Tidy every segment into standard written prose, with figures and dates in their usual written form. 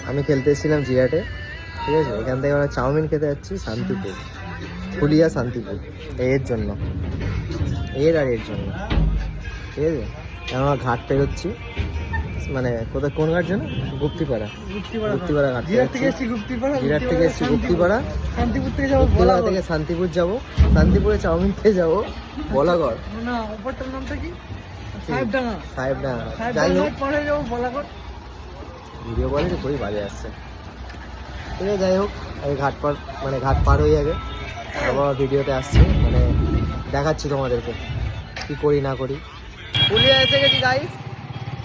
আমি খেলতে এসেছিলাম জিরাটে, ঠিক আছে। এখান থেকে আমরা চাউমিন খেতে যাচ্ছি শান্তিপুর, ফুলিয়া শান্তিপুর, এর জন্য, এর আর এর জন্য, ঠিক আছে। আমরা ঘাট পেরোচ্ছি, মানে কোথায়, কোন ঘাট যেন, গুপ্তিপাড়া ঘাট। জিরাট থেকে এসেছি গুপ্তিপাড়া, শান্তিপুর থেকে যাবো, বলাগড় থেকে শান্তিপুর যাবো, শান্তিপুরে চাউমিন খেয়ে যাবো বলাগড়। না ওপরটার নামটা কি, সাহেবডাঙ্গা। যাই হোক, পরে যাবো বলাগড়। ভিডিও বলে খুবই বাজে আসছে, ঠিক আছে। যাই হোক, আমি ঘাট পার হয়ে আগে আবার ভিডিওতে আসছি, মানে দেখাচ্ছি তোমাদেরকে কি করি না করি। পুলিয়া এসে গেছি গাইস,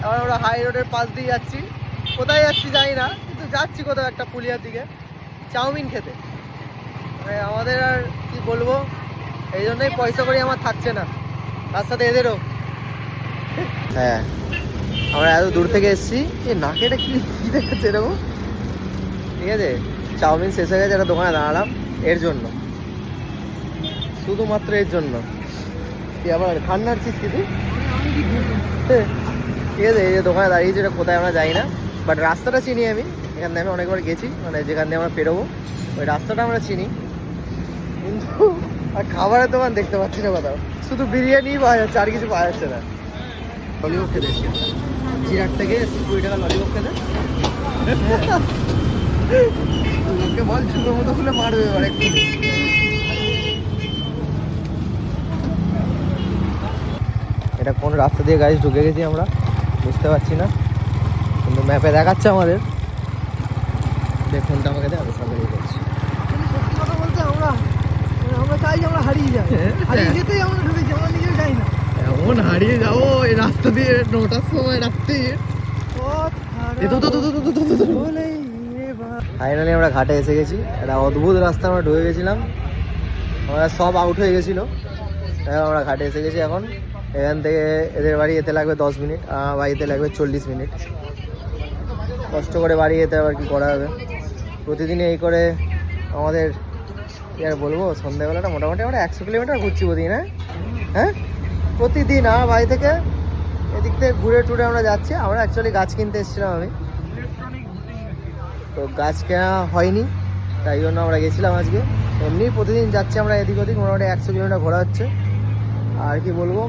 এবার আমরা হাই রোডের পাশ দিয়ে যাচ্ছি। কোথায় যাচ্ছি জানি না, কিন্তু যাচ্ছি কোথাও একটা পুলিয়ার দিকে চাউমিন খেতে। মানে আমাদের আর কি বলবো, এই জন্যই পয়সা করি আমার থাকছে না, তার সাথে এদেরও। হ্যাঁ, আমরা এত দূর থেকে এসেছি, এ নাকেটা কি দেখাচ্ছে এরকম, ঠিক আছে। চাউমিন শেষ হয়ে গেছে, একটা দোকানে দাঁড়ালাম এর জন্য, শুধুমাত্র এর জন্য। তুই আবার খান্নার চিজ কি তুই, ঠিক আছে। এই যে দোকানে দাঁড়িয়েছি, এটা কোথায় আমরা যাই না, বাট রাস্তাটা চিনি আমি, এখান থেকে আমি অনেকবার গেছি, মানে যেখান দিয়ে আমরা পেরোবো ওই রাস্তাটা আমরা চিনি, কিন্তু আর খাবারের দোকান দেখতে পাচ্ছি না কোথাও, শুধু বিরিয়ানি পাওয়া যাচ্ছে, আর কিছু পাওয়া যাচ্ছে না। ললিপপ খেতে এসেছি জিরাট থেকে, 20 টাকা ললিপপ খেতে। ওকে বল চুলোর মতো খুলে মারবে এবার এক্ষুনি। এটা কোন রাস্তা দিয়ে গাড়ি ঢুকে গেছি আমরা বুঝতে পারছি না, কিন্তু ম্যাপে দেখাচ্ছে আমাদের। ফোনটা আমাকে দেয়, আমি সামনে নিয়ে যাচ্ছি। সত্যি কথা বলতে আমরা চাই যে আমরা হারিয়ে যাই, হারিয়ে যেতেই আমরা ঢুকেছি, আমরা নিজেও যাই না। এমন হারিয়ে যাবো এই রাস্তা দিয়ে 9টার সময় রাত্রি। ফাইনালি আমরা ঘাটে এসে গেছি। একটা অদ্ভুত রাস্তা আমরা ঢুকে গেছিলাম, আমরা সব আউট হয়ে গেছিলো, আমরা ঘাটে এসে গেছি। এখন এখান থেকে এদের বাড়ি যেতে লাগবে 10 মিনিট, আমার বাড়িতে লাগবে 40 মিনিট। কষ্ট করে বাড়ি যেতে আবার কি করা হবে, প্রতিদিন এই করে আমাদের কি আর বলবো। সন্ধ্যাবেলাটা মোটামুটি আমরা 100 কিলোমিটার ঘুরছি প্রতিদিন। হ্যাঁ প্রতিদিন আমার বাড়ি থেকে এদিক থেকে ঘুরে টুরে আমরা যাচ্ছি। আমরা অ্যাকচুয়ালি গাছ কিনতে এসেছিলাম আমি, তো গাছ কেনা হয়নি, তাই জন্য আমরা গেছিলাম আজকে। এমনি প্রতিদিন যাচ্ছি আমরা এদিক ওদিক, মোটামুটি 100 কিলোমিটার ঘোরা হচ্ছে। আর কি বলবো,